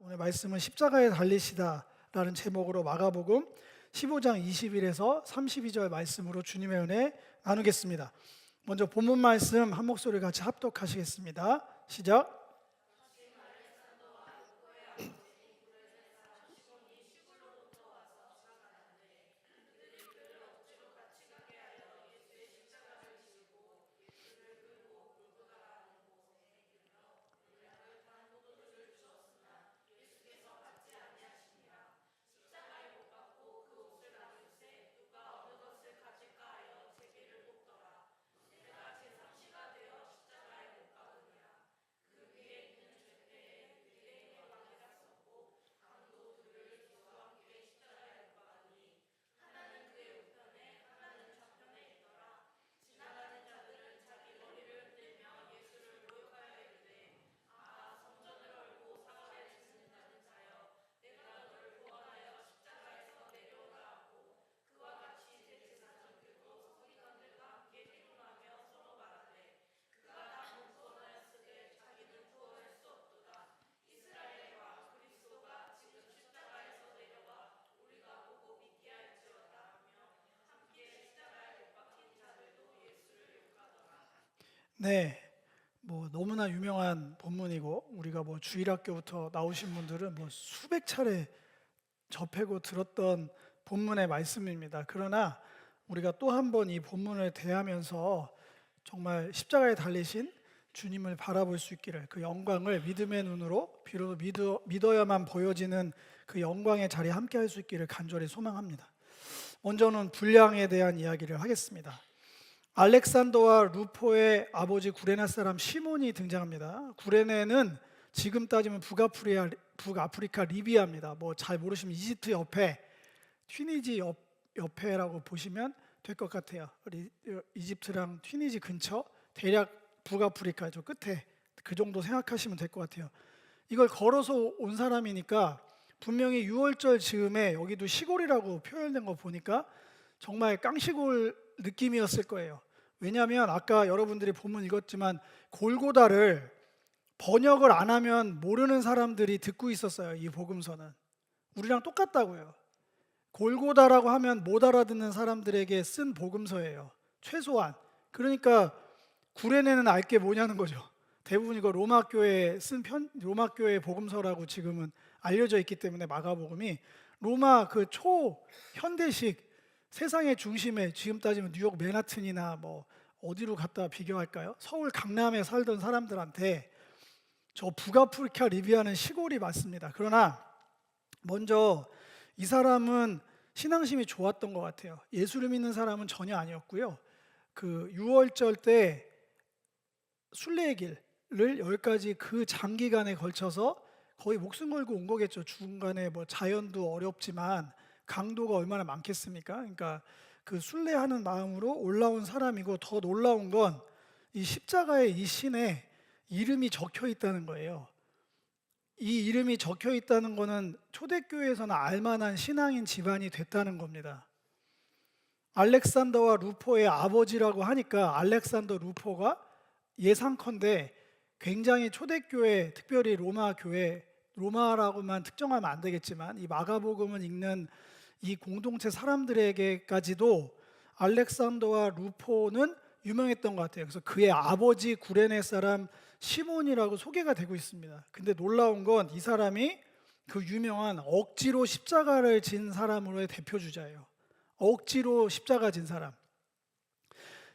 오늘 말씀은 십자가에 달리시다라는 제목으로 마가복음 15장 20일에서 32절 말씀으로 주님의 은혜 나누겠습니다. 먼저 본문 말씀 한 목소리 같이 합독하시겠습니다. 시작. 네, 너무나 유명한 본문이고 우리가 주일학교부터 나오신 분들은 수백 차례 접하고 들었던 본문의 말씀입니다. 그러나 우리가 또 한 번 이 본문을 대하면서 정말 십자가에 달리신 주님을 바라볼 수 있기를, 그 영광을 믿음의 눈으로 비로소 믿어야만 보여지는 그 영광의 자리에 함께 할 수 있기를 간절히 소망합니다. 먼저는 분량에 대한 이야기를 하겠습니다. 알렉산더와 루포의 아버지 구레네 사람 시몬이 등장합니다. 구레네는 지금 따지면 북아프리카 리비아입니다. 잘 모르시면 이집트 옆에 튀니지 옆에라고 보시면 될 것 같아요. 이집트랑 튀니지 근처, 대략 북아프리카 저 끝에 그 정도 생각하시면 될 것 같아요. 이걸 걸어서 온 사람이니까 분명히 6월절 즈음에 여기도 시골이라고 표현된 거 보니까 정말 깡시골 느낌이었을 거예요. 왜냐하면 아까 여러분들이 본문 읽었지만 골고다를 번역을 안 하면 모르는 사람들이 듣고 있었어요. 이 복음서는 우리랑 똑같다고요. 골고다라고 하면 못 알아듣는 사람들에게 쓴 복음서예요. 최소한. 그러니까 구레네는 알 게 뭐냐는 거죠. 대부분 이거 로마 교회에 쓴 로마 교회 복음서라고 지금은 알려져 있기 때문에 마가복음이 로마 그 초현대식 세상의 중심에, 지금 따지면 뉴욕 맨하튼이나 어디로 갖다 비교할까요? 서울 강남에 살던 사람들한테 저 북아프리카 리비아는 시골이 맞습니다. 그러나 먼저 이 사람은 신앙심이 좋았던 것 같아요. 예수를 믿는 사람은 전혀 아니었고요. 그 6월절 때 순례의 길을 10가지 그 장기간에 걸쳐서 거의 목숨 걸고 온 거겠죠. 중간에 자연도 어렵지만 강도가 얼마나 많겠습니까? 그러니까 그 순례하는 마음으로 올라온 사람이고, 더 놀라운 건 이 십자가에 이 신에 이름이 적혀 있다는 거예요. 이 이름이 적혀 있다는 거는 초대교회에서는 알만한 신앙인 집안이 됐다는 겁니다. 알렉산더와 루포의 아버지라고 하니까 알렉산더 루포가 예상컨대 굉장히 초대교회, 특별히 로마 교회, 로마라고만 특정하면 안 되겠지만 이 마가복음을 읽는 이 공동체 사람들에게까지도 알렉산더와 루포는 유명했던 것 같아요. 그래서 그의 아버지 구레네 사람 시몬이라고 소개가 되고 있습니다. 근데 놀라운 건 이 사람이 그 유명한 억지로 십자가를 진 사람으로의 대표주자예요. 억지로 십자가 진 사람.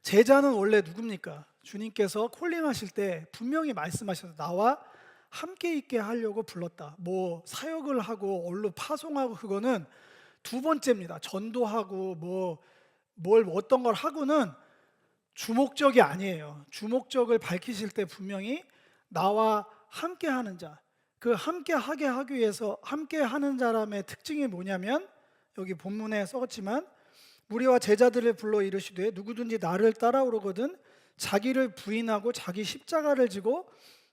제자는 원래 누굽니까? 주님께서 콜링하실 때 분명히 말씀하셔서 나와 함께 있게 하려고 불렀다. 사역을 하고 언로 파송하고 그거는 두 번째입니다. 전도하고 어떤 걸 하고는 주목적이 아니에요. 주목적을 밝히실 때 분명히 나와 함께 하는 자, 그 함께 하게 하기 위해서 함께 하는 사람의 특징이 뭐냐면, 여기 본문에 썼지만 무리와 제자들을 불러 이르시되 누구든지 나를 따라오거든 자기를 부인하고 자기 십자가를 지고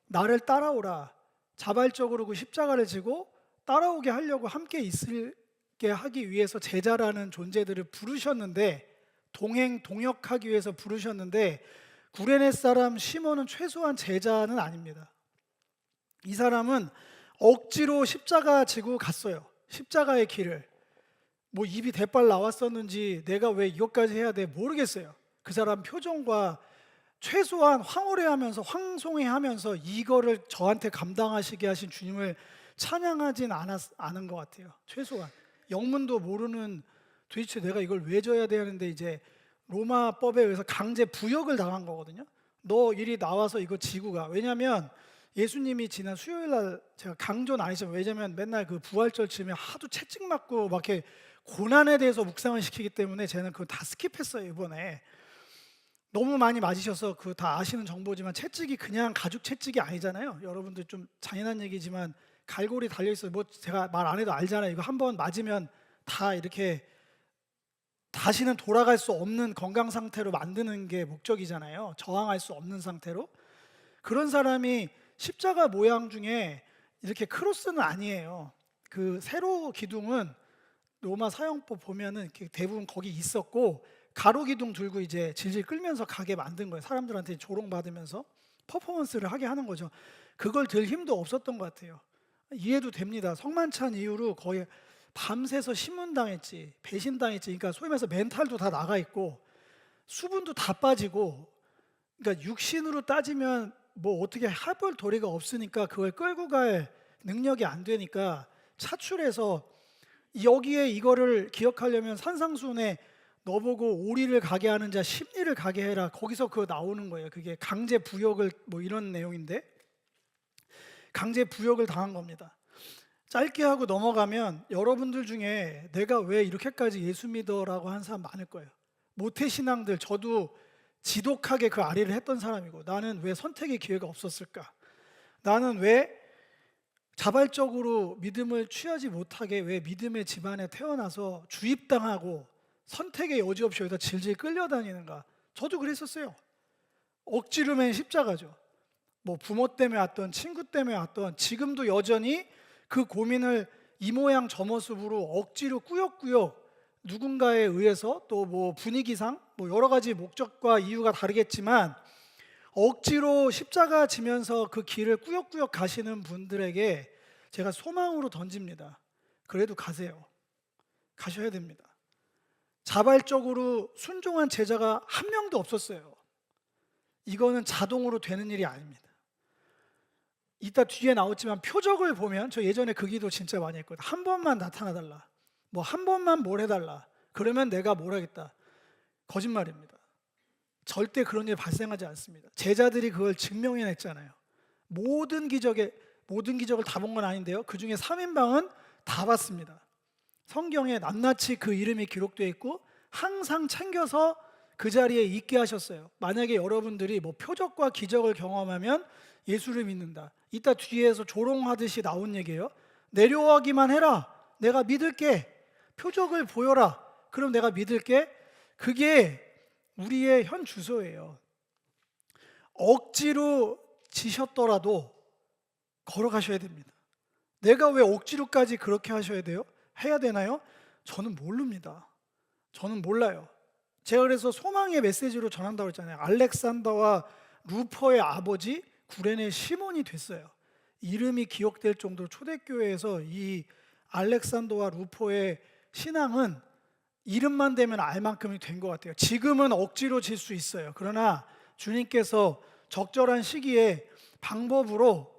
나를 따라오라. 자발적으로 그 십자가를 지고 따라오게 하려고 함께 있게 하기 위해서 제자라는 존재들을 부르셨는데, 동역하기 위해서 부르셨는데, 구레네 사람 시몬은 최소한 제자는 아닙니다. 이 사람은 억지로 십자가 지고 갔어요. 십자가의 길을. 뭐 입이 대빨 나왔었는지 내가 왜 이것까지 해야 돼 모르겠어요. 그 사람 표정과 최소한 황홀해하면서 황송해하면서 이거를 저한테 감당하시게 하신 주님을 찬양하진 않은 것 같아요. 최소한 영문도 모르는, 도대체 내가 이걸 왜 져야 되는데, 이제 로마법에 의해서 강제 부역을 당한 거거든요. 너 이리 나와서 이거 지고 가. 왜냐하면 예수님이 지난 수요일 날 제가 강조는 안 했지만, 왜냐면 맨날 그 부활절 쯤에 하도 채찍 맞고 막 이렇게 고난에 대해서 묵상을 시키기 때문에 저는 그거 다 스킵했어요. 이번에 너무 많이 맞으셔서 그 다 아시는 정보지만, 채찍이 그냥 가죽 채찍이 아니잖아요. 여러분들 좀 잔인한 얘기지만 갈고리 달려 있어요. 뭐 제가 말 안 해도 알잖아요. 이거 한번 맞으면 다 이렇게 다시는 돌아갈 수 없는 건강 상태로 만드는 게 목적이잖아요. 저항할 수 없는 상태로. 그런 사람이 십자가 모양 중에 이렇게 크로스는 아니에요. 그 세로 기둥은 로마 사형법 보면은 대부분 거기 있었고, 가로 기둥 들고 이제 질질 끌면서 가게 만든 거예요. 사람들한테 조롱 받으면서 퍼포먼스를 하게 하는 거죠. 그걸 들 힘도 없었던 것 같아요. 이해도 됩니다. 성만찬 이후로 거의 밤새서 신문당했지, 배신당했지. 그러니까 소위 말해서 멘탈도 다 나가 있고 수분도 다 빠지고, 그러니까 육신으로 따지면 뭐 어떻게 해볼 도리가 없으니까 그걸 끌고 갈 능력이 안 되니까 차출해서, 여기에 이거를 기억하려면 산상수훈에 너보고 오리를 가게 하는 자 십리를 가게 해라, 거기서 그거 나오는 거예요. 그게 강제 부역을 뭐 이런 내용인데, 강제 부역을 당한 겁니다. 짧게 하고 넘어가면 여러분들 중에 내가 왜 이렇게까지 예수 믿어라고 하는 사람 많을 거예요. 모태신앙들, 저도 지독하게 그 아리를 했던 사람이고, 나는 왜 선택의 기회가 없었을까? 나는 왜 자발적으로 믿음을 취하지 못하게 왜 믿음의 집안에 태어나서 주입당하고 선택의 여지 없이 여기다 질질 끌려다니는가? 저도 그랬었어요. 억지로 맨 십자가죠. 뭐 부모 때문에 왔던, 친구 때문에 왔던, 지금도 여전히 그 고민을 이 모양 저 모습으로 억지로 꾸역꾸역, 누군가에 의해서 또 뭐 분위기상 뭐 여러 가지 목적과 이유가 다르겠지만 억지로 십자가 지면서 그 길을 꾸역꾸역 가시는 분들에게 제가 소망으로 던집니다. 그래도 가세요. 가셔야 됩니다. 자발적으로 순종한 제자가 한 명도 없었어요. 이거는 자동으로 되는 일이 아닙니다. 이따 뒤에 나오지만 표적을 보면, 저 예전에 그 기도 진짜 많이 했거든요. 한 번만 나타나달라, 뭐 한 번만 뭘 해달라, 그러면 내가 뭘 하겠다. 거짓말입니다. 절대 그런 일 발생하지 않습니다. 제자들이 그걸 증명해냈잖아요. 모든 기적을 다 본 건 아닌데요, 그 중에 3인방은 다 봤습니다. 성경에 낱낱이 그 이름이 기록되어 있고 항상 챙겨서 그 자리에 있게 하셨어요. 만약에 여러분들이 뭐 표적과 기적을 경험하면 예수를 믿는다, 이따 뒤에서 조롱하듯이 나온 얘기예요. 내려오기만 해라, 내가 믿을게. 표적을 보여라, 그럼 내가 믿을게. 그게 우리의 현 주소예요. 억지로 지셨더라도 걸어가셔야 됩니다. 내가 왜 억지로까지 그렇게 하셔야 돼요? 해야 되나요? 저는 모릅니다. 저는 몰라요. 제가 그래서 소망의 메시지로 전한다고 했잖아요. 알렉산더와 루퍼의 아버지 구레네 시몬이 됐어요. 이름이 기억될 정도로 초대교회에서 이 알렉산더와 루퍼의 신앙은 이름만 되면 알 만큼이 된 것 같아요. 지금은 억지로 질 수 있어요. 그러나 주님께서 적절한 시기에 방법으로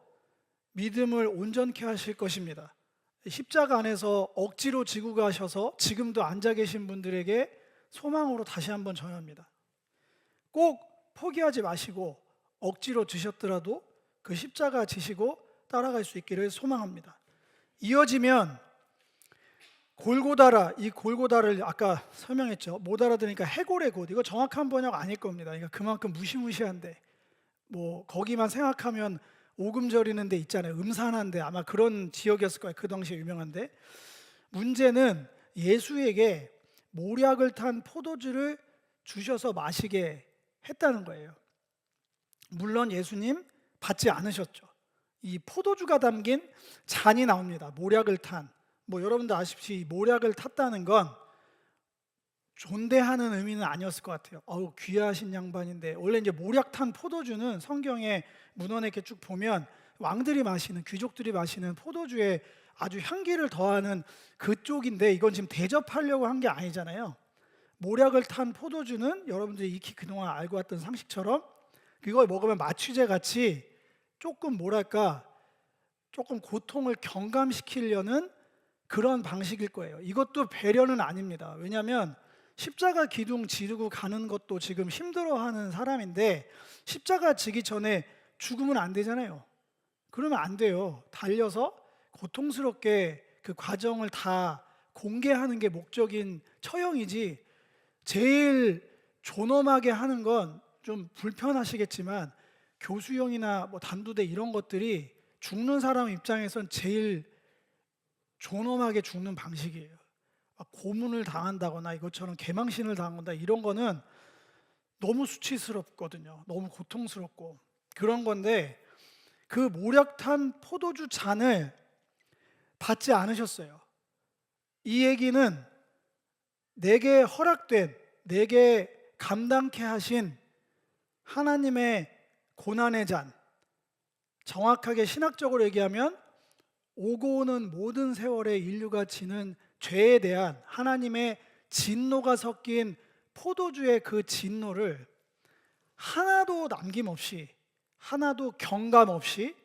믿음을 온전케 하실 것입니다. 십자가 안에서 억지로 지고 가셔서 지금도 앉아 계신 분들에게 소망으로 다시 한번 전합니다. 꼭 포기하지 마시고 억지로 지셨더라도 그 십자가 지시고 따라갈 수 있기를 소망합니다. 이어지면 골고다라, 이 골고다를 아까 설명했죠. 못 알아들으니까 해골의 곳, 이거 정확한 번역 아닐 겁니다. 그러니까 그만큼 무시무시한데, 뭐 거기만 생각하면 오금 저리는 데 있잖아요. 음산한데, 아마 그런 지역이었을 거예요. 그 당시에 유명한데, 문제는 예수에게 모략을 탄 포도주를 주셔서 마시게 했다는 거예요. 물론 예수님 받지 않으셨죠. 이 포도주가 담긴 잔이 나옵니다. 모략을 탄, 뭐 여러분들 아시듯이 모략을 탔다는 건 존대하는 의미는 아니었을 것 같아요. 귀하신 양반인데, 원래 이제 모략 탄 포도주는 성경에 문헌에 이렇게 쭉 보면 왕들이 마시는, 귀족들이 마시는 포도주에 아주 향기를 더하는 그쪽인데, 이건 지금 대접하려고 한 게 아니잖아요. 모략을 탄 포도주는 여러분들이 익히 그동안 알고 왔던 상식처럼 그걸 먹으면 마취제 같이 조금 뭐랄까 조금 고통을 경감시키려는 그런 방식일 거예요. 이것도 배려는 아닙니다. 왜냐하면 십자가 기둥 지르고 가는 것도 지금 힘들어하는 사람인데, 십자가 지기 전에 죽으면 안 되잖아요. 그러면 안 돼요. 달려서 고통스럽게 그 과정을 다 공개하는 게 목적인 처형이지, 제일 존엄하게 하는 건 좀 불편하시겠지만 교수형이나 뭐 단두대 이런 것들이 죽는 사람 입장에선 제일 존엄하게 죽는 방식이에요. 고문을 당한다거나 이것처럼 개망신을 당한다 이런 거는 너무 수치스럽거든요. 너무 고통스럽고 그런 건데, 그 모략탄 포도주 잔을 받지 않으셨어요. 이 얘기는 내게 허락된, 내게 감당케 하신 하나님의 고난의 잔, 정확하게 신학적으로 얘기하면 오고 오는 모든 세월에 인류가 지는 죄에 대한 하나님의 진노가 섞인 포도주의 그 진노를 하나도 남김없이, 하나도 경감 없이,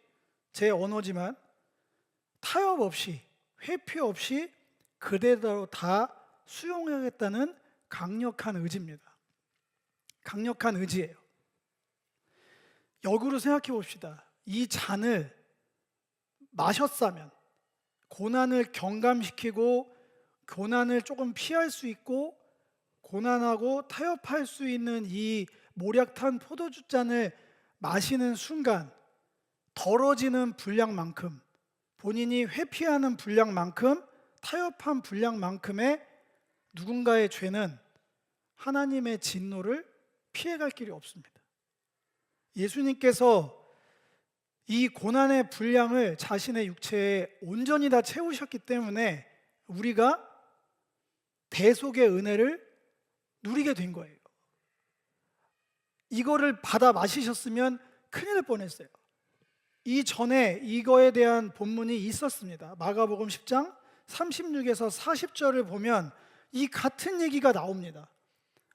제 언어지만 타협 없이, 회피 없이 그대로 다 수용하겠다는 강력한 의지입니다. 강력한 의지예요. 역으로 생각해 봅시다. 이 잔을 마셨다면 고난을 경감시키고 고난을 조금 피할 수 있고 고난하고 타협할 수 있는 이 모략탄 포도주 잔을 마시는 순간 덜어지는 분량만큼, 본인이 회피하는 분량만큼, 타협한 분량만큼의 누군가의 죄는 하나님의 진노를 피해갈 길이 없습니다. 예수님께서 이 고난의 분량을 자신의 육체에 온전히 다 채우셨기 때문에 우리가 대속의 은혜를 누리게 된 거예요. 이거를 받아 마시셨으면 큰일 날 뻔했어요. 이전에 이거에 대한 본문이 있었습니다. 마가복음 10장 36에서 40절을 보면 이 같은 얘기가 나옵니다.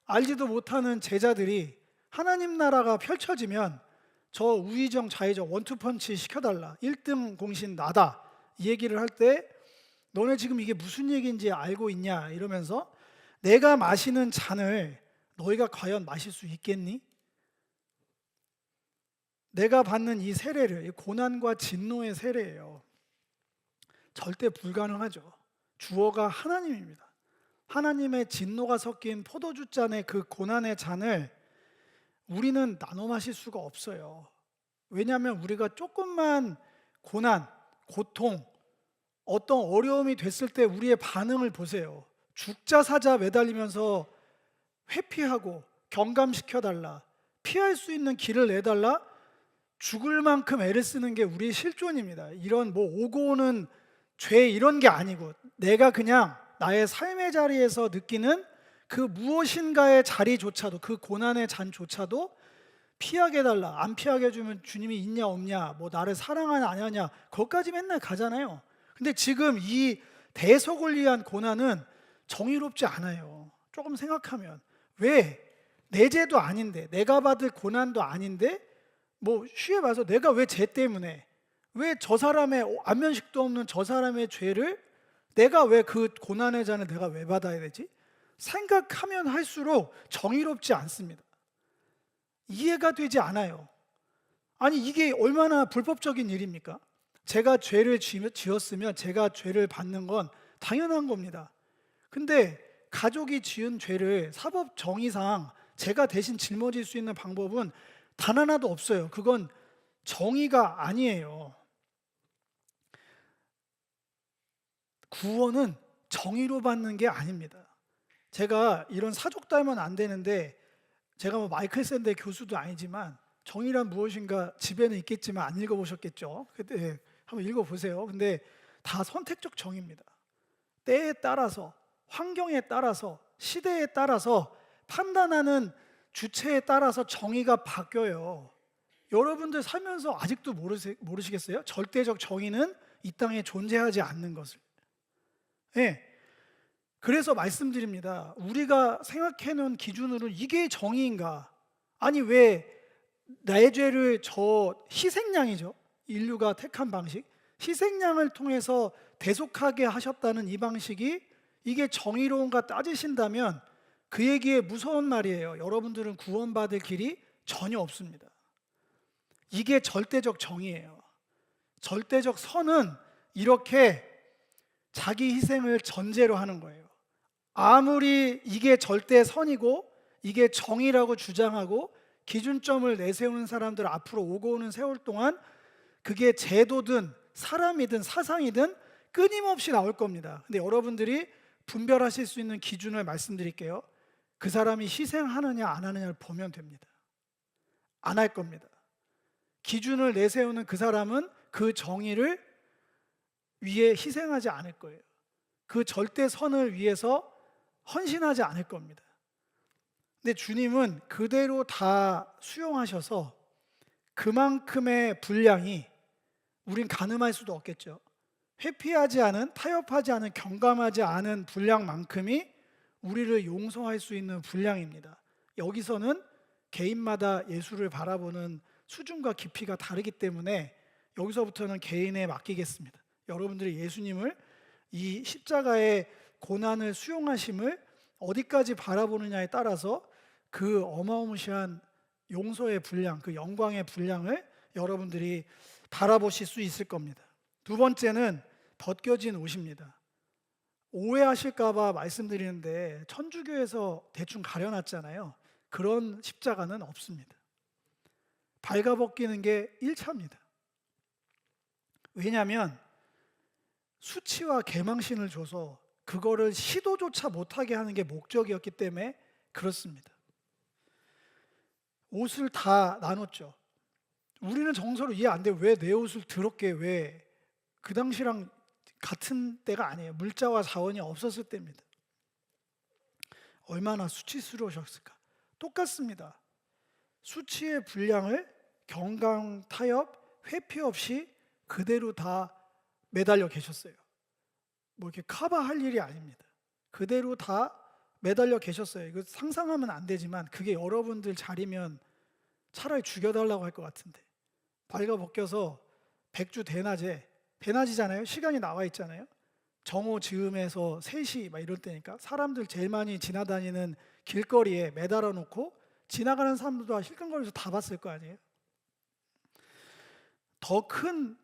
알지도 못하는 제자들이 하나님 나라가 펼쳐지면 저 우의정 좌의정 원투펀치 시켜달라, 1등 공신 나다, 이 얘기를 할 때 너네 지금 이게 무슨 얘기인지 알고 있냐 이러면서 내가 마시는 잔을 너희가 과연 마실 수 있겠니? 내가 받는 이 세례를, 고난과 진노의 세례예요. 절대 불가능하죠. 주어가 하나님입니다. 하나님의 진노가 섞인 포도주 잔의 그 고난의 잔을 우리는 나눠 마실 수가 없어요. 왜냐하면 우리가 조금만 고난, 고통, 어떤 어려움이 됐을 때 우리의 반응을 보세요. 죽자 사자 매달리면서 회피하고 경감시켜달라, 피할 수 있는 길을 내달라, 죽을 만큼 애를 쓰는 게 우리의 실존입니다. 이런 뭐 오고 오는 죄 이런 게 아니고 내가 그냥 나의 삶의 자리에서 느끼는 그 무엇인가의 자리조차도, 그 고난의 잔조차도 피하게 해달라, 안 피하게 해주면 주님이 있냐 없냐, 뭐 나를 사랑하냐 안 하냐, 거기까지 맨날 가잖아요. 근데 지금 이 대속을 위한 고난은 정의롭지 않아요. 조금 생각하면 왜 내 죄도 아닌데, 내가 받을 고난도 아닌데, 뭐 쉬에 봐서 내가 왜 죄 때문에, 왜 저 사람의 안면식도 없는 저 사람의 죄를 내가 왜 그 고난의 잔을 내가 왜 받아야 되지? 생각하면 할수록 정의롭지 않습니다. 이해가 되지 않아요. 아니 이게 얼마나 불법적인 일입니까? 제가 죄를 지었으면 제가 죄를 받는 건 당연한 겁니다. 근데 가족이 지은 죄를 사법 정의상 제가 대신 짊어질 수 있는 방법은 단 하나도 없어요. 그건 정의가 아니에요. 구원은 정의로 받는 게 아닙니다. 제가 이런 사족 달면 안 되는데, 제가 뭐 마이클 샌데 교수도 아니지만 정의란 무엇인가 집에는 있겠지만 안 읽어보셨겠죠. 그때 한번 읽어보세요. 근데 다 선택적 정의입니다. 때에 따라서, 환경에 따라서, 시대에 따라서 판단하는 주체에 따라서 정의가 바뀌어요. 여러분들 살면서 아직도 모르시겠어요? 절대적 정의는 이 땅에 존재하지 않는 것을. 예. 그래서 말씀드립니다. 우리가 생각해 놓은 기준으로는 이게 정의인가? 아니 왜 나의 죄를 저 희생양이죠. 인류가 택한 방식. 희생양을 통해서 대속하게 하셨다는 이 방식이 이게 정의로운가 따지신다면 그 얘기에 무서운 말이에요. 여러분들은 구원받을 길이 전혀 없습니다. 이게 절대적 정의예요. 절대적 선은 이렇게 자기 희생을 전제로 하는 거예요. 아무리 이게 절대 선이고 이게 정의라고 주장하고 기준점을 내세우는 사람들 앞으로 오고 오는 세월 동안 그게 제도든 사람이든 사상이든 끊임없이 나올 겁니다. 근데 여러분들이 분별하실 수 있는 기준을 말씀드릴게요. 그 사람이 희생하느냐 안 하느냐를 보면 됩니다. 안 할 겁니다. 기준을 내세우는 그 사람은 그 정의를 위해 희생하지 않을 거예요. 그 절대 선을 위해서 헌신하지 않을 겁니다. 근데 주님은 그대로 다 수용하셔서 그만큼의 분량이 우린 가늠할 수도 없겠죠. 회피하지 않은, 타협하지 않은, 경감하지 않은 분량만큼이 우리를 용서할 수 있는 분량입니다. 여기서는 개인마다 예수를 바라보는 수준과 깊이가 다르기 때문에 여기서부터는 개인에 맡기겠습니다. 여러분들이 예수님을 이 십자가의 고난을 수용하심을 어디까지 바라보느냐에 따라서 그 어마무시한 용서의 분량, 그 영광의 분량을 여러분들이 바라보실 수 있을 겁니다. 두 번째는 벗겨진 옷입니다. 오해하실까봐 말씀드리는데 천주교에서 대충 가려놨잖아요. 그런 십자가는 없습니다. 발가벗기는 게 1차입니다. 왜냐하면 수치와 계망신을 줘서 그거를 시도조차 못하게 하는 게 목적이었기 때문에 그렇습니다. 옷을 다 나눴죠. 우리는 정서로 이해 안 돼. 왜 내 옷을 더럽게 왜? 그 당시랑 같은 때가 아니에요. 물자와 자원이 없었을 때입니다. 얼마나 수치스러우셨을까. 똑같습니다. 수치의 분량을 경강, 타협, 회피 없이 그대로 다 매달려 계셨어요. 뭐 이렇게 커버할 일이 아닙니다. 그대로 다 매달려 계셨어요. 이거 상상하면 안 되지만 그게 여러분들 자리면 차라리 죽여달라고 할 것 같은데 발가벗겨서 백주 대낮이잖아요. 시간이 나와 있잖아요. 정오 즈음에서 3시 막 이럴 때니까 사람들 제일 많이 지나다니는 길거리에 매달아 놓고 지나가는 사람들도 힐끔거리면서 다 봤을 거 아니에요. 더 큰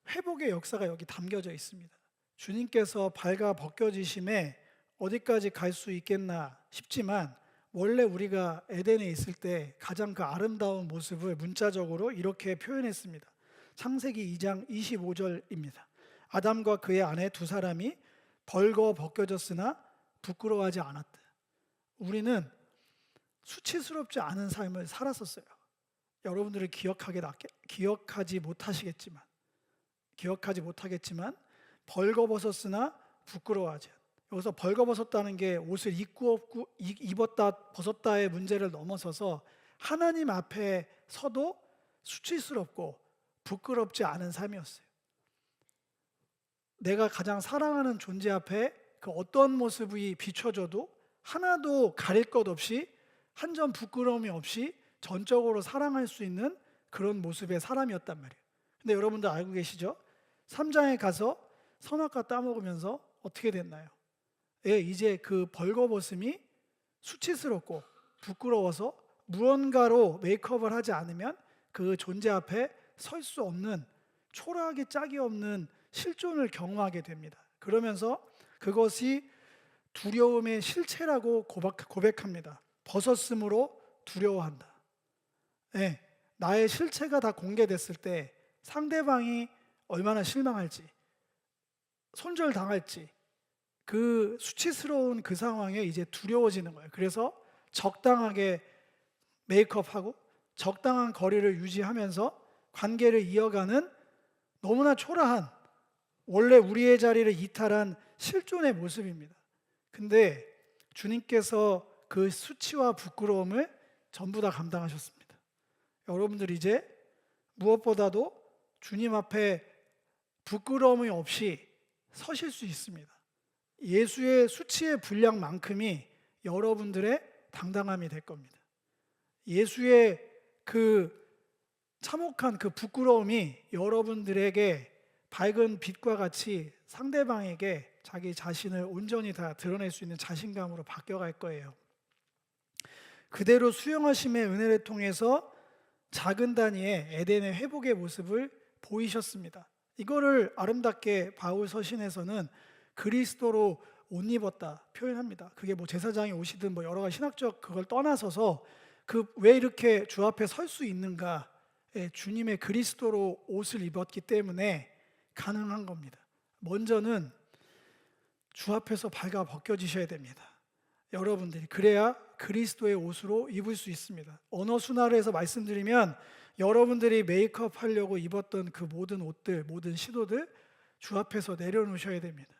회복의 역사가 여기 담겨져 있습니다. 주님께서 발가벗겨지심에 어디까지 갈 수 있겠나 싶지만 원래 우리가 에덴에 있을 때 가장 그 아름다운 모습을 문자적으로 이렇게 표현했습니다. 창세기 2장 25절입니다. 아담과 그의 아내 두 사람이 벌거벗겨졌으나 부끄러워하지 않았다. 우리는 수치스럽지 않은 삶을 살았었어요. 여러분들은 기억하지 못하겠지만 벌거벗었으나 부끄러워하지 않았다. 여기서 벌거벗었다는 게 옷을 입었다 벗었다의 문제를 넘어서서 하나님 앞에 서도 수치스럽고 부끄럽지 않은 삶이었어요. 내가 가장 사랑하는 존재 앞에 그 어떤 모습이 비춰져도 하나도 가릴 것 없이 한 점 부끄러움이 없이 전적으로 사랑할 수 있는 그런 모습의 사람이었단 말이에요. 근데 여러분들 알고 계시죠? 3장에 가서 선악과 따먹으면서 어떻게 됐나요? 예, 이제 그 벌거벗음이 수치스럽고 부끄러워서 무언가로 메이크업을 하지 않으면 그 존재 앞에 설 수 없는 초라하게 짝이 없는 실존을 경험하게 됩니다. 그러면서 그것이 두려움의 실체라고 고백합니다. 벗었으므로 두려워한다. 네, 나의 실체가 다 공개됐을 때 상대방이 얼마나 실망할지, 손절당할지 그 수치스러운 그 상황에 이제 두려워지는 거예요. 그래서 적당하게 메이크업하고 적당한 거리를 유지하면서 관계를 이어가는 너무나 초라한 원래 우리의 자리를 이탈한 실존의 모습입니다. 근데 주님께서 그 수치와 부끄러움을 전부 다 감당하셨습니다. 여러분들 이제 무엇보다도 주님 앞에 부끄러움이 없이 서실 수 있습니다. 예수의 수치의 분량만큼이 여러분들의 당당함이 될 겁니다. 예수의 그 참혹한 그 부끄러움이 여러분들에게 밝은 빛과 같이 상대방에게 자기 자신을 온전히 다 드러낼 수 있는 자신감으로 바뀌어갈 거예요. 그대로 수용하심의 은혜를 통해서 작은 단위의 에덴의 회복의 모습을 보이셨습니다. 이거를 아름답게 바울 서신에서는 그리스도로 옷 입었다 표현합니다. 그게 뭐 제사장이 오시든 뭐 여러 가지 신학적 그걸 떠나서서 그 왜 이렇게 주 앞에 설 수 있는가? 주님의 그리스도로 옷을 입었기 때문에 가능한 겁니다. 먼저는 주 앞에서 발가 벗겨지셔야 됩니다. 여러분들이 그래야 그리스도의 옷으로 입을 수 있습니다. 언어 순화를 해서 말씀드리면 여러분들이 메이크업 하려고 입었던 그 모든 옷들, 모든 시도들 주 앞에서 내려놓으셔야 됩니다.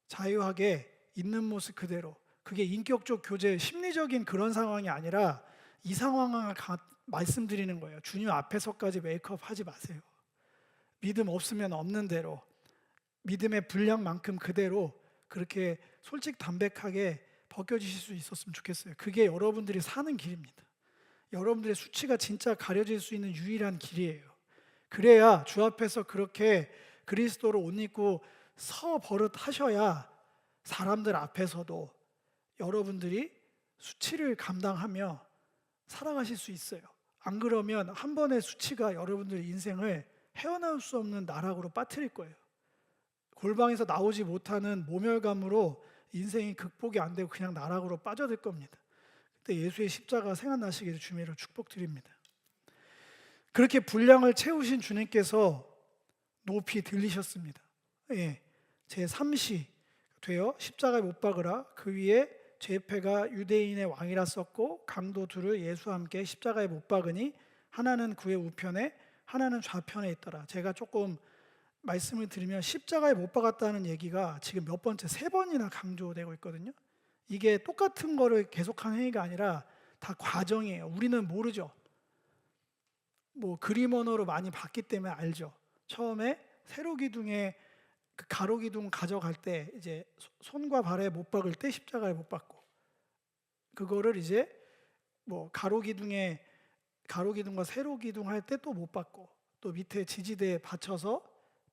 자유하게 있는 모습 그대로. 그게 인격적 교제, 심리적인 그런 상황이 아니라 이 상황을 말씀드리는 거예요. 주님 앞에서까지 메이크업 하지 마세요. 믿음 없으면 없는 대로, 믿음의 분량만큼 그대로 그렇게 솔직담백하게 벗겨지실 수 있었으면 좋겠어요. 그게 여러분들이 사는 길입니다. 여러분들의 수치가 진짜 가려질 수 있는 유일한 길이에요. 그래야 주 앞에서 그렇게 그리스도로 옷 입고 서 버릇하셔야 사람들 앞에서도 여러분들이 수치를 감당하며 살아가실 수 있어요. 안 그러면 한 번의 수치가 여러분들의 인생을 헤어나올 수 없는 나락으로 빠뜨릴 거예요. 골방에서 나오지 못하는 모멸감으로 인생이 극복이 안 되고 그냥 나락으로 빠져들 겁니다. 그때 예수의 십자가 생각나시기를 주님으로 축복드립니다. 그렇게 분량을 채우신 주님께서 높이 들리셨습니다. 제 3시 되어 십자가에 못 박으라. 그 위에 죄패가 유대인의 왕이라 썼고 강도 둘을 예수와 함께 십자가에 못 박으니 하나는 그의 우편에 하나는 좌편에 있더라. 제가 조금 말씀을 드리면 십자가에 못 박았다는 얘기가 지금 몇 번째, 3번이나 강조되고 있거든요. 이게 똑같은 거를 계속하는 행위가 아니라 다 과정이에요. 우리는 모르죠. 뭐 그림 언어로 많이 봤기 때문에 알죠. 처음에 세로 기둥에 그 가로 기둥 가져갈 때 이제 손과 발에 못 박을 때 십자가에 못 박고, 그거를 이제 뭐 가로 기둥과 세로 기둥 할 때 또 못 박고, 또 밑에 지지대에 받쳐서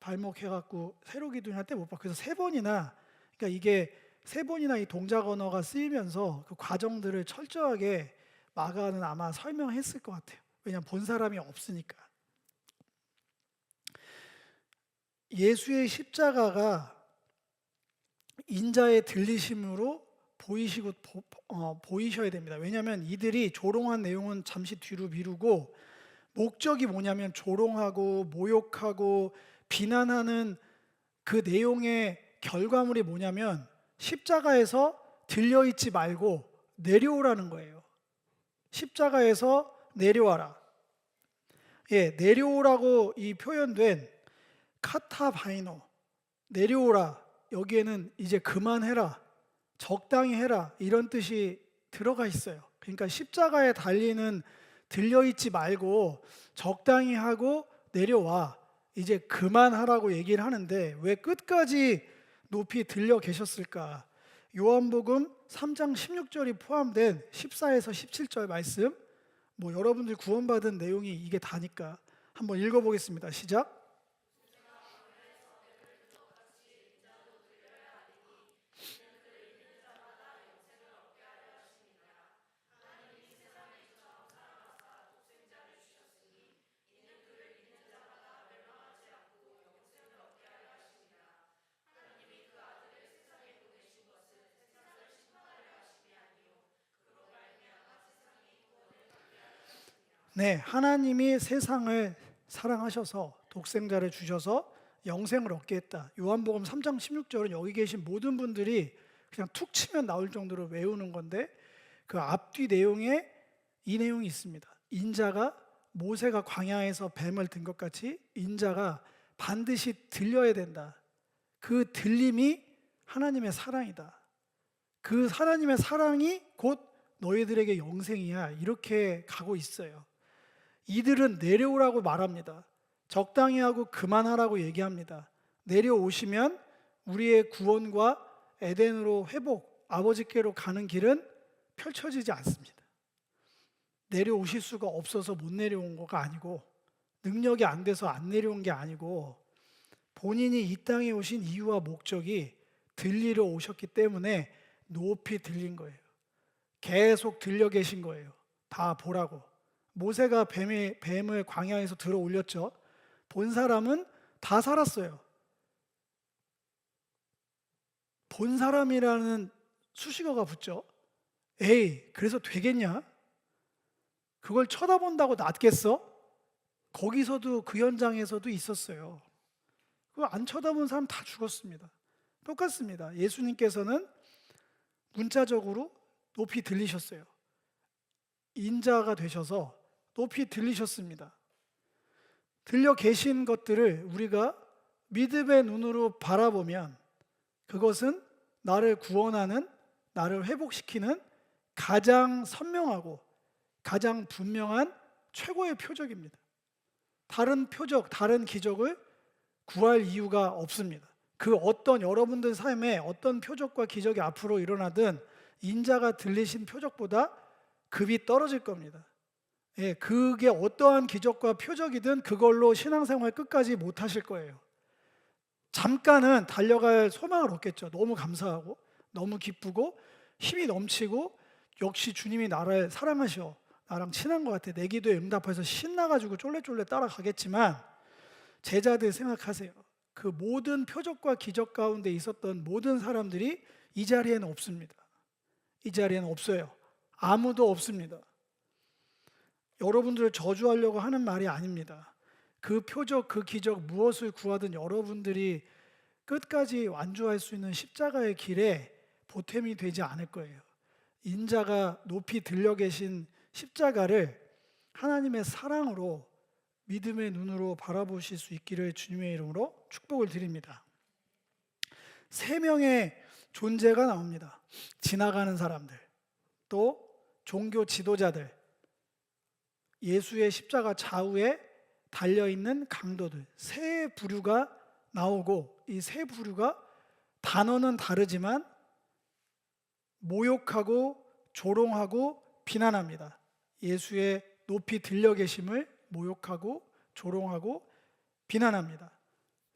발목 해갖고 세로 기둥 할 때 못 박고, 그래서 3번이나, 그러니까 이게 3번이나 이 동작 언어가 쓰이면서 그 과정들을 철저하게 마가는 아마 설명했을 것 같아요. 왜냐하면 본 사람이 없으니까. 예수의 십자가가 인자의 들리심으로 보이셔야 됩니다. 왜냐하면 이들이 조롱한 내용은 잠시 뒤로 미루고 목적이 뭐냐면 조롱하고 모욕하고 비난하는 그 내용의 결과물이 뭐냐면 십자가에서 들려있지 말고 내려오라는 거예요. 십자가에서 내려와라. 내려오라고 이 표현된 카타바이노, 내려오라, 여기에는 이제 그만해라, 적당히 해라, 이런 뜻이 들어가 있어요. 그러니까 십자가에 달리는 들려있지 말고 적당히 하고 내려와, 이제 그만하라고 얘기를 하는데 왜 끝까지 높이 들려 계셨을까? 요한복음 3장 16절이 포함된 14에서 17절 말씀, 뭐 여러분들 구원받은 내용이 이게 다니까 한번 읽어보겠습니다. 시작. 네, 하나님이 세상을 사랑하셔서 독생자를 주셔서 영생을 얻게 했다. 요한복음 3장 16절은 여기 계신 모든 분들이 그냥 툭 치면 나올 정도로 외우는 건데 그 앞뒤 내용에 이 내용이 있습니다. 인자가 모세가 광야에서 뱀을 든 것 같이 인자가 반드시 들려야 된다. 그 들림이 하나님의 사랑이다. 그 하나님의 사랑이 곧 너희들에게 영생이야. 이렇게 가고 있어요. 이들은 내려오라고 말합니다. 적당히 하고 그만하라고 얘기합니다. 내려오시면 우리의 구원과 에덴으로 회복, 아버지께로 가는 길은 펼쳐지지 않습니다. 내려오실 수가 없어서 못 내려온 거가 아니고, 능력이 안 돼서 안 내려온 게 아니고, 본인이 이 땅에 오신 이유와 목적이 들리러 오셨기 때문에 높이 들린 거예요. 계속 들려 계신 거예요. 다 보라고. 모세가 뱀을 광야에서 들어 올렸죠. 본 사람은 다 살았어요. 본 사람이라는 수식어가 붙죠. 에이, 그래서 되겠냐? 그걸 쳐다본다고 낫겠어? 거기서도 그 현장에서도 있었어요. 그거 안 쳐다본 사람 다 죽었습니다. 똑같습니다. 예수님께서는 문자적으로 높이 들리셨어요. 인자가 되셔서 높이 들리셨습니다. 들려 계신 것들을 우리가 믿음의 눈으로 바라보면 그것은 나를 구원하는, 나를 회복시키는 가장 선명하고 가장 분명한 최고의 표적입니다. 다른 표적, 다른 기적을 구할 이유가 없습니다. 그 어떤 여러분들 삶에 어떤 표적과 기적이 앞으로 일어나든 인자가 들리신 표적보다 급이 떨어질 겁니다. 예, 그게 어떠한 기적과 표적이든 그걸로 신앙생활 끝까지 못 하실 거예요. 잠깐은 달려갈 소망을 얻겠죠. 너무 감사하고 너무 기쁘고 힘이 넘치고 역시 주님이 나를 사랑하셔, 나랑 친한 것 같아, 내 기도에 응답해서 신나가지고 쫄래쫄래 따라가겠지만, 제자들 생각하세요. 그 모든 표적과 기적 가운데 있었던 모든 사람들이 이 자리에는 없습니다. 이 자리에는 없어요. 아무도 없습니다. 여러분들을 저주하려고 하는 말이 아닙니다. 그 표적, 그 기적 무엇을 구하든 여러분들이 끝까지 완주할 수 있는 십자가의 길에 보탬이 되지 않을 거예요. 인자가 높이 들려 계신 십자가를 하나님의 사랑으로 믿음의 눈으로 바라보실 수 있기를 주님의 이름으로 축복을 드립니다. 세 명의 존재가 나옵니다. 지나가는 사람들, 또 종교 지도자들, 예수의 십자가 좌우에 달려있는 강도들, 세 부류가 나오고, 이 세 부류가 단어는 다르지만 모욕하고 조롱하고 비난합니다. 예수의 높이 들려 계심을 모욕하고 조롱하고 비난합니다.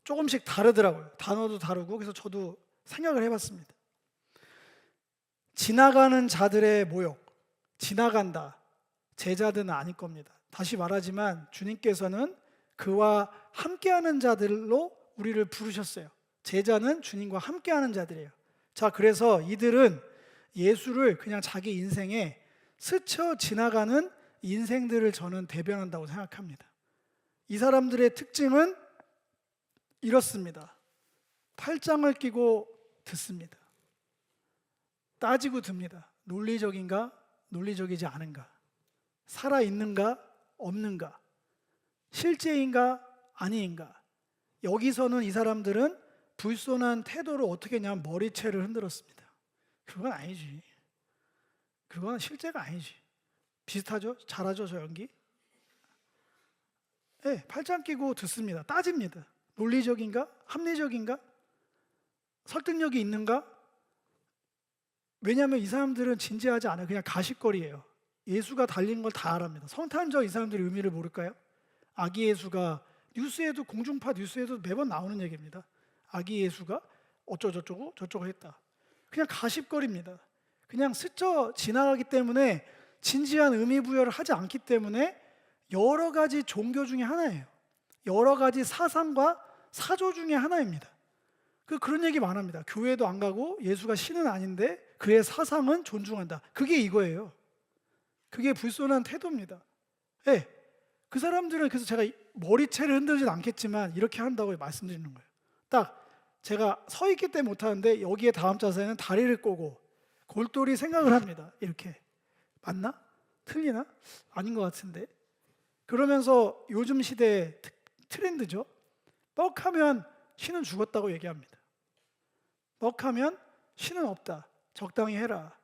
조금씩 다르더라고요. 단어도 다르고. 그래서 저도 생각을 해봤습니다. 지나가는 자들의 모욕, 지나간다, 제자들은 아닐 겁니다. 다시 말하지만 주님께서는 그와 함께하는 자들로 우리를 부르셨어요. 제자는 주님과 함께하는 자들이에요. 자, 그래서 이들은 예수를 그냥 자기 인생에 스쳐 지나가는 인생들을 저는 대변한다고 생각합니다. 이 사람들의 특징은 이렇습니다. 팔짱을 끼고 듣습니다. 따지고 듭니다. 논리적인가, 논리적이지 않은가, 살아있는가, 없는가, 실제인가, 아닌가. 여기서는 이 사람들은 불손한 태도로 어떻게 했냐면 머리채를 흔들었습니다. 그건 아니지. 그건 실제가 아니지. 비슷하죠? 잘하죠, 저 연기? 네, 팔짱 끼고 듣습니다. 따집니다. 논리적인가? 합리적인가? 설득력이 있는가? 왜냐하면 이 사람들은 진지하지 않아요. 그냥 가십거리예요. 예수가 달린 걸 다 알합니다. 성탄절 이 사람들이 의미를 모를까요? 아기 예수가 뉴스에도, 공중파 뉴스에도 매번 나오는 얘기입니다. 아기 예수가 어쩌고저쩌고 저쩌고 했다. 그냥 가십거리입니다. 그냥 스쳐 지나가기 때문에 진지한 의미 부여를 하지 않기 때문에 여러 가지 종교 중에 하나예요. 여러 가지 사상과 사조 중에 하나입니다. 그런 얘기 많합니다. 교회도 안 가고 예수가 신은 아닌데 그의 사상은 존중한다. 그게 이거예요. 그게 불손한 태도입니다. 네, 그 사람들은, 그래서 제가 머리채를 흔들진 않겠지만 이렇게 한다고 말씀드리는 거예요. 딱 제가 서 있기 때문에 못하는데 여기에 다음 자세는 다리를 꼬고 골똘히 생각을 합니다. 이렇게. 맞나? 틀리나? 아닌 것 같은데. 그러면서 요즘 시대의 트렌드죠. 뻑하면 신은 죽었다고 얘기합니다. 뻑하면 신은 없다. 적당히 해라.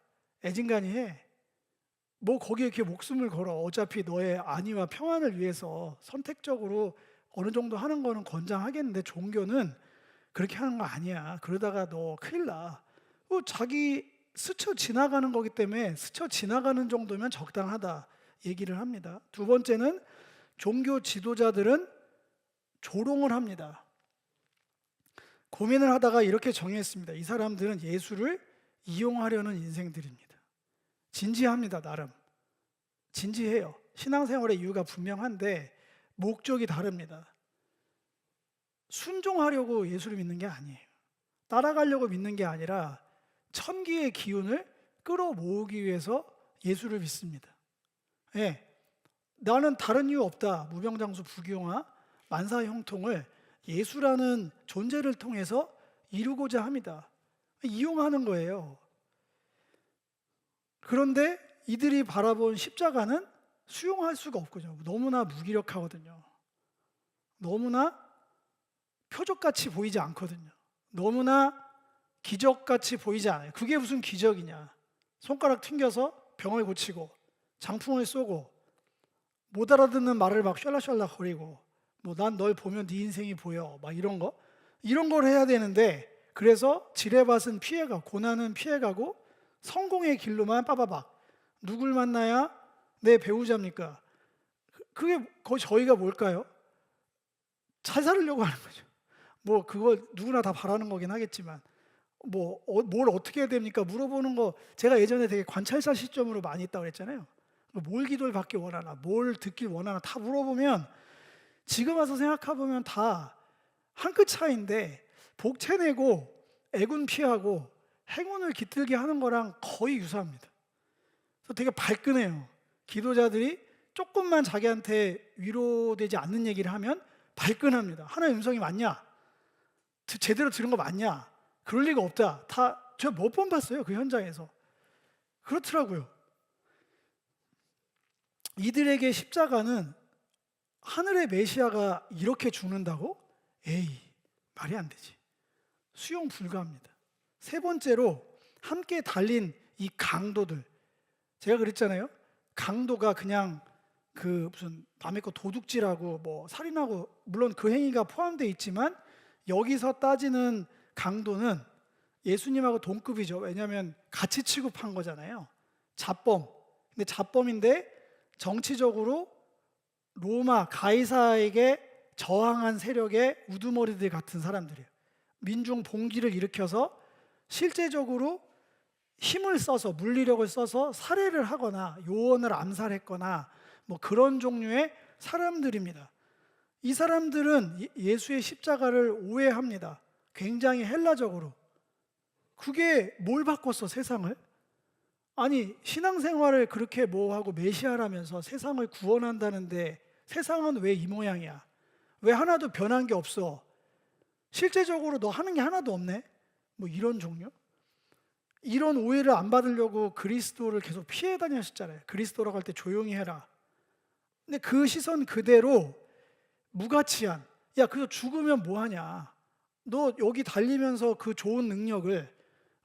애진간히 해. 뭐 거기에 이렇게 목숨을 걸어. 어차피 너의 안위와 평안을 위해서 선택적으로 어느 정도 하는 거는 권장하겠는데 종교는 그렇게 하는 거 아니야. 그러다가 너 큰일 나. 자기 스쳐 지나가는 거기 때문에 스쳐 지나가는 정도면 적당하다 얘기를 합니다. 두 번째는 종교 지도자들은 조롱을 합니다. 고민을 하다가 이렇게 정의했습니다. 이 사람들은 예수를 이용하려는 인생들입니다. 진지합니다. 나름 진지해요. 신앙생활의 이유가 분명한데 목적이 다릅니다. 순종하려고 예수를 믿는 게 아니에요. 따라가려고 믿는 게 아니라 천기의 기운을 끌어모으기 위해서 예수를 믿습니다. 예, 나는 다른 이유 없다. 무병장수 부귀영화 만사형통을 예수라는 존재를 통해서 이루고자 합니다. 이용하는 거예요. 그런데 이들이 바라본 십자가는 수용할 수가 없거든요. 너무나 무기력하거든요. 너무나 표적같이 보이지 않거든요. 너무나 기적같이 보이지 않아요. 그게 무슨 기적이냐. 손가락 튕겨서 병을 고치고 장풍을 쏘고 못 알아듣는 말을 막 셜라셜라 거리고 뭐 난 널 보면 네 인생이 보여 막 이런 걸 해야 되는데, 그래서 지뢰밭은 피해가고 고난은 피해가고 성공의 길로만 빠바박. 누굴 만나야 내 배우자입니까? 그게 거의 저희가 뭘까요? 잘 살으려고 하는 거죠. 뭐 그걸 누구나 다 바라는 거긴 하겠지만 뭘 어떻게 해야 됩니까? 물어보는 거 제가 예전에 되게 관찰사 시점으로 많이 있다고 그랬잖아요. 뭘 기도를 받기 원하나, 뭘 듣길 원하나 다 물어보면 지금 와서 생각해보면 다 한 끗 차이인데 복채내고 애군 피하고 행운을 깃들게 하는 거랑 거의 유사합니다. 그래서 되게 발끈해요. 기도자들이 조금만 자기한테 위로되지 않는 얘기를 하면 발끈합니다. 하나의 음성이 맞냐? 제대로 들은 거 맞냐? 그럴 리가 없다. 다 제가 몇 번 봤어요. 그 현장에서. 그렇더라고요. 이들에게 십자가는 하늘의 메시아가 이렇게 죽는다고? 에이, 말이 안 되지. 수용 불가합니다. 세 번째로 함께 달린 이 강도들. 제가 그랬잖아요. 강도가 그냥 그 무슨 남의 거 도둑질하고 뭐 살인하고, 물론 그 행위가 포함되어 있지만 여기서 따지는 강도는 예수님하고 동급이죠. 왜냐하면 같이 취급한 거잖아요. 잡범. 근데 잡범인데 정치적으로 로마 가이사에게 저항한 세력의 우두머리들 같은 사람들이에요. 민중 봉기를 일으켜서 실제적으로 힘을 써서, 물리력을 써서 살해를 하거나 요원을 암살했거나 뭐 그런 종류의 사람들입니다. 이 사람들은 예수의 십자가를 오해합니다. 굉장히 헬라적으로. 그게 뭘 바꿨어, 세상을? 아니, 신앙생활을 그렇게 하고 메시아라면서 세상을 구원한다는데 세상은 왜 이 모양이야? 왜 하나도 변한 게 없어? 실제적으로 너 하는 게 하나도 없네? 뭐 이런 종류? 이런 오해를 안 받으려고 그리스도를 계속 피해 다녔었잖아요. 그리스도라고 할 때 조용히 해라. 근데 그 시선 그대로 무가치한, 야, 그거 죽으면 뭐하냐? 너 여기 달리면서 그 좋은 능력을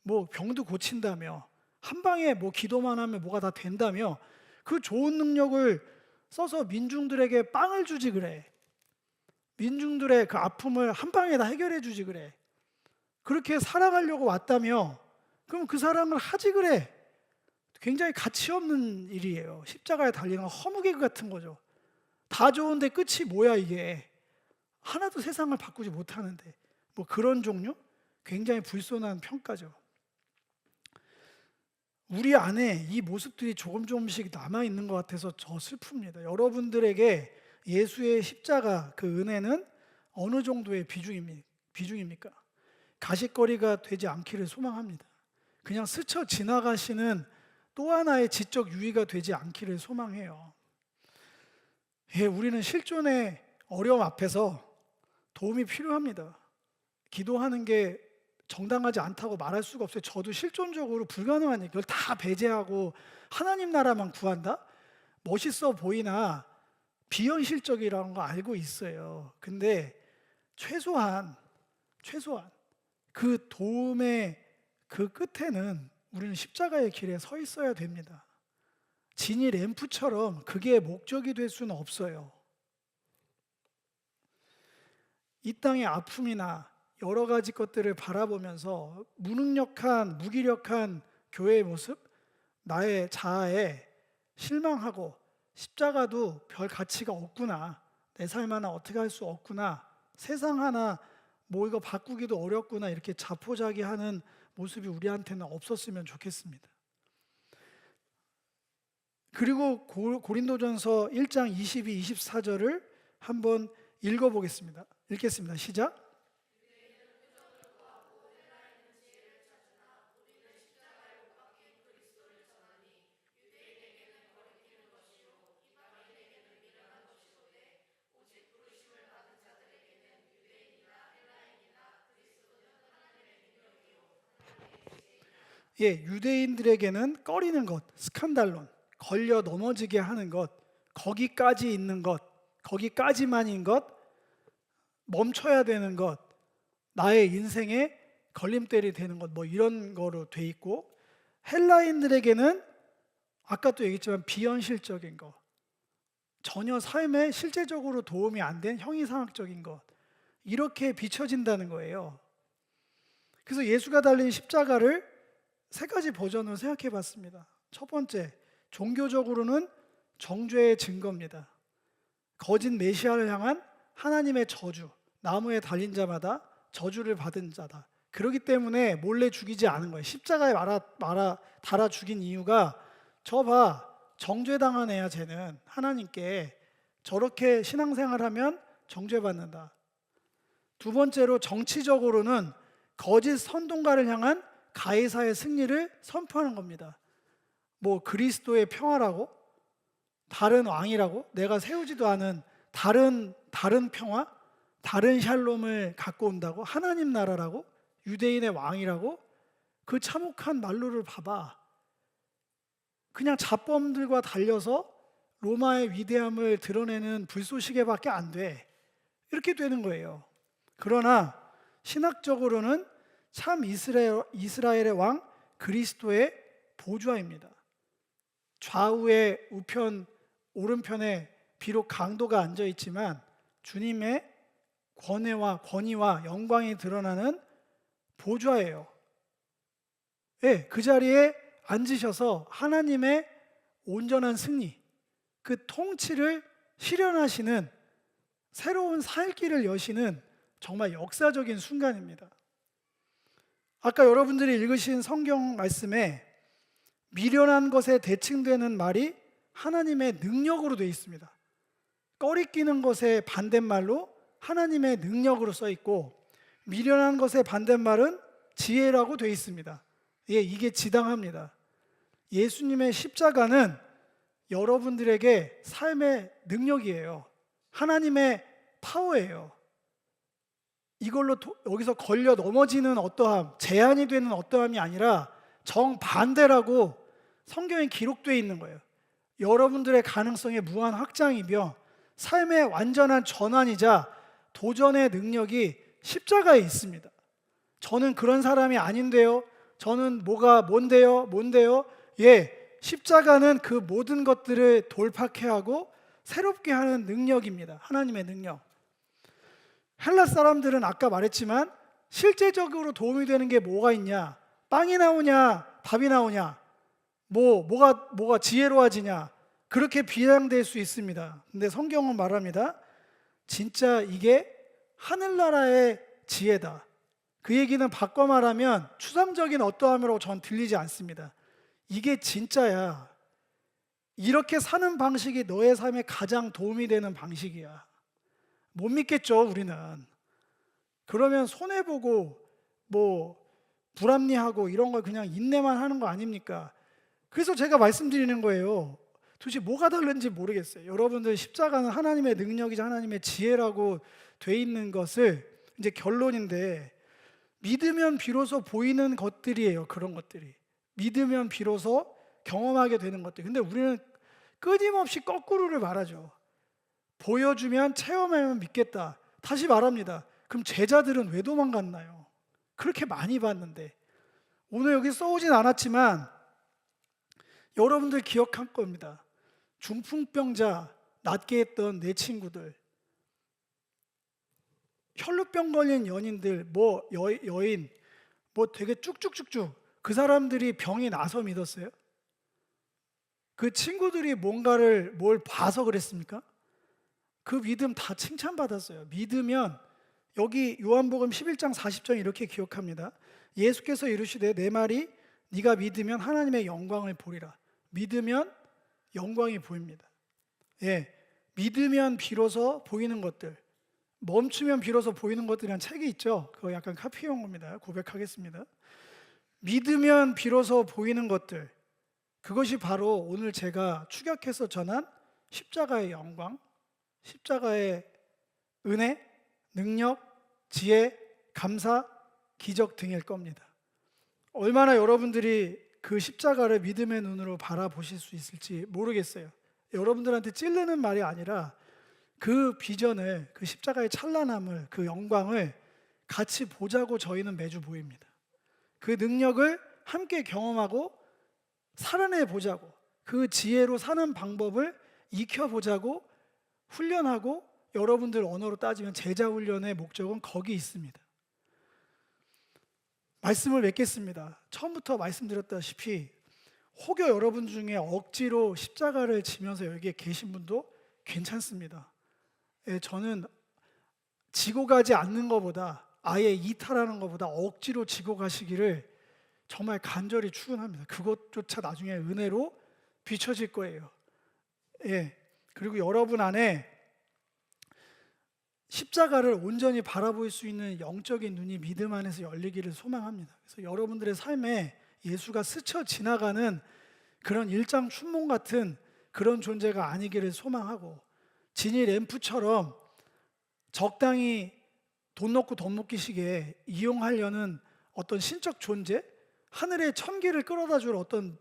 뭐 병도 고친다며, 한 방에 뭐 기도만 하면 뭐가 다 된다며, 그 좋은 능력을 써서 민중들에게 빵을 주지 그래. 민중들의 그 아픔을 한 방에 다 해결해 주지 그래. 그렇게 살아가려고 왔다며, 그럼 그 사람을 하지 그래. 굉장히 가치 없는 일이에요. 십자가에 달리는 허무개그 같은 거죠. 다 좋은데 끝이 뭐야 이게. 하나도 세상을 바꾸지 못하는데. 뭐 그런 종류? 굉장히 불손한 평가죠. 우리 안에 이 모습들이 조금씩 남아있는 것 같아서 저 슬픕니다. 여러분들에게 예수의 십자가 그 은혜는 어느 정도의 비중입니까? 가십거리가 되지 않기를 소망합니다. 그냥 스쳐 지나가시는 또 하나의 지적 유의가 되지 않기를 소망해요. 예, 우리는 실존의 어려움 앞에서 도움이 필요합니다. 기도하는 게 정당하지 않다고 말할 수가 없어요. 저도 실존적으로 불가능한 얘기를 다 배제하고 하나님 나라만 구한다? 멋있어 보이나 비현실적이라는 거 알고 있어요. 근데 최소한 그 도움의 그 끝에는 우리는 십자가의 길에 서 있어야 됩니다. 진이 램프처럼 그게 목적이 될 수는 없어요. 이 땅의 아픔이나 여러 가지 것들을 바라보면서 무기력한 교회의 모습, 나의 자아에 실망하고 십자가도 별 가치가 없구나, 내 삶 하나 어떻게 할 수 없구나, 세상 하나 뭐 이거 바꾸기도 어렵구나, 이렇게 자포자기하는 모습이 우리한테는 없었으면 좋겠습니다. 그리고 고린도전서 1장 22, 24절을 한번 읽어보겠습니다. 읽겠습니다. 시작. 예, 유대인들에게는 꺼리는 것, 스칸달론, 걸려 넘어지게 하는 것, 거기까지 있는 것, 거기까지만인 것, 멈춰야 되는 것, 나의 인생에 걸림돌이 되는 것, 뭐 이런 거로 돼 있고, 헬라인들에게는 아까 또 얘기했지만 비현실적인 것, 전혀 삶에 실제적으로 도움이 안 된 형이상학적인 것, 이렇게 비춰진다는 거예요. 그래서 예수가 달린 십자가를 세 가지 버전으로 생각해 봤습니다. 첫 번째, 종교적으로는 정죄의 증거입니다. 거짓 메시아를 향한 하나님의 저주, 나무에 달린 자마다 저주를 받은 자다. 그렇기 때문에 몰래 죽이지 않은 거예요. 십자가에 달아 죽인 이유가, 저 정죄당한 애야 쟤는, 하나님께 저렇게 신앙생활하면 정죄받는다. 두 번째로, 정치적으로는 거짓 선동가를 향한 가해사의 승리를 선포하는 겁니다. 뭐 그리스도의 평화라고, 다른 왕이라고, 내가 세우지도 않은 다른 평화, 다른 샬롬을 갖고 온다고, 하나님 나라라고, 유대인의 왕이라고, 그 참혹한 말로를 봐봐. 그냥 잡범들과 달려서 로마의 위대함을 드러내는 불쏘시개밖에 안 돼. 이렇게 되는 거예요. 그러나 신학적으로는 참 이스라엘의 왕 그리스도의 보좌입니다. 좌우에 우편 오른편에 비록 강도가 앉아 있지만 주님의 권위와 영광이 드러나는 보좌예요. 네, 그 자리에 앉으셔서 하나님의 온전한 승리, 그 통치를 실현하시는, 새로운 살 길을 여시는 정말 역사적인 순간입니다. 아까 여러분들이 읽으신 성경 말씀에 미련한 것에 대칭되는 말이 하나님의 능력으로 되어 있습니다. 꺼리끼는 것의 반대말로 하나님의 능력으로 써 있고, 미련한 것의 반대말은 지혜라고 되어 있습니다. 예, 이게 지당합니다. 예수님의 십자가는 여러분들에게 삶의 능력이에요. 하나님의 파워예요. 이걸로 여기서 걸려 넘어지는 어떠함, 제한이 되는 어떠함이 아니라 정반대라고 성경에 기록되어 있는 거예요. 여러분들의 가능성의 무한 확장이며 삶의 완전한 전환이자 도전의 능력이 십자가에 있습니다. 저는 그런 사람이 아닌데요, 저는 뭔데요? 예, 십자가는 그 모든 것들을 돌파케 하고 새롭게 하는 능력입니다. 하나님의 능력. 헬라 사람들은 아까 말했지만 실제적으로 도움이 되는 게 뭐가 있냐? 빵이 나오냐? 밥이 나오냐? 뭐가 지혜로워지냐? 그렇게 비양될 수 있습니다. 근데 성경은 말합니다. 진짜 이게 하늘나라의 지혜다. 그 얘기는 바꿔 말하면 추상적인 어떠함이라고 전 들리지 않습니다. 이게 진짜야. 이렇게 사는 방식이 너의 삶에 가장 도움이 되는 방식이야. 못 믿겠죠, 우리는. 그러면 손해보고 불합리하고 이런 걸 그냥 인내만 하는 거 아닙니까? 그래서 제가 말씀드리는 거예요. 도대체 뭐가 다른지 모르겠어요. 여러분들, 십자가는 하나님의 능력이자 하나님의 지혜라고 돼 있는 것을, 이제 결론인데, 믿으면 비로소 보이는 것들이에요. 그런 것들이 믿으면 비로소 경험하게 되는 것들. 근데 우리는 끊임없이 거꾸로를 말하죠. 보여주면, 체험하면 믿겠다. 다시 말합니다. 그럼 제자들은 왜 도망갔나요? 그렇게 많이 봤는데. 오늘 여기 써오진 않았지만 여러분들 기억할 겁니다. 중풍병자 낫게 했던 내 친구들, 혈루병 걸린 연인들, 여인, 되게 쭉쭉쭉쭉 그 사람들이 병이 나서 믿었어요? 그 친구들이 뭘 봐서 그랬습니까? 그 믿음 다 칭찬받았어요. 믿으면, 여기 요한복음 11장 40절 이렇게 기억합니다. 예수께서 이르시되 내 말이 네가 믿으면 하나님의 영광을 보리라. 믿으면 영광이 보입니다. 예, 믿으면 비로소 보이는 것들, 멈추면 비로소 보이는 것들이란 책이 있죠. 그거 약간 카피한 겁니다. 고백하겠습니다. 믿으면 비로소 보이는 것들, 그것이 바로 오늘 제가 축약해서 전한 십자가의 영광, 십자가의 은혜, 능력, 지혜, 감사, 기적 등일 겁니다. 얼마나 여러분들이 그 십자가를 믿음의 눈으로 바라보실 수 있을지 모르겠어요. 여러분들한테 찔르는 말이 아니라 그 비전을, 그 십자가의 찬란함을, 그 영광을 같이 보자고 저희는 매주 모입니다. 그 능력을 함께 경험하고 살아내 보자고, 그 지혜로 사는 방법을 익혀보자고 훈련하고, 여러분들 언어로 따지면 제자 훈련의 목적은 거기 있습니다. 말씀을 맺겠습니다. 처음부터 말씀드렸다시피 혹여 여러분 중에 억지로 십자가를 지면서 여기에 계신 분도 괜찮습니다. 저는 지고 가지 않는 것보다, 아예 이탈하는 것보다 억지로 지고 가시기를 정말 간절히 축원합니다. 그것조차 나중에 은혜로 비춰질 거예요. 그리고 여러분 안에 십자가를 온전히 바라볼 수 있는 영적인 눈이 믿음 안에서 열리기를 소망합니다. 그래서 여러분들의 삶에 예수가 스쳐 지나가는 그런 일장 춘몽 같은 그런 존재가 아니기를 소망하고, 지니 램프처럼 적당히 돈 넣고 돈 먹기식에 이용하려는 어떤 신적 존재, 하늘의 천기를 끌어다 줄 어떤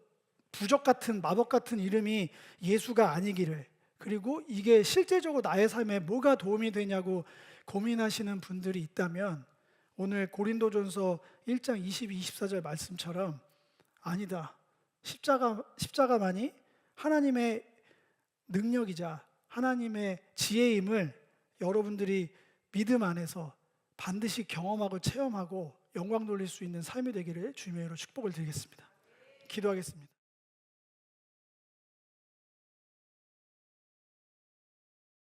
부적 같은, 마법 같은 이름이 예수가 아니기를, 그리고 이게 실제적으로 나의 삶에 뭐가 도움이 되냐고 고민하시는 분들이 있다면, 오늘 고린도전서 1장 22, 24절 말씀처럼 아니다, 십자가만이 하나님의 능력이자 하나님의 지혜임을 여러분들이 믿음 안에서 반드시 경험하고 체험하고 영광 돌릴 수 있는 삶이 되기를 주님의 이름으로 축복을 드리겠습니다. 기도하겠습니다.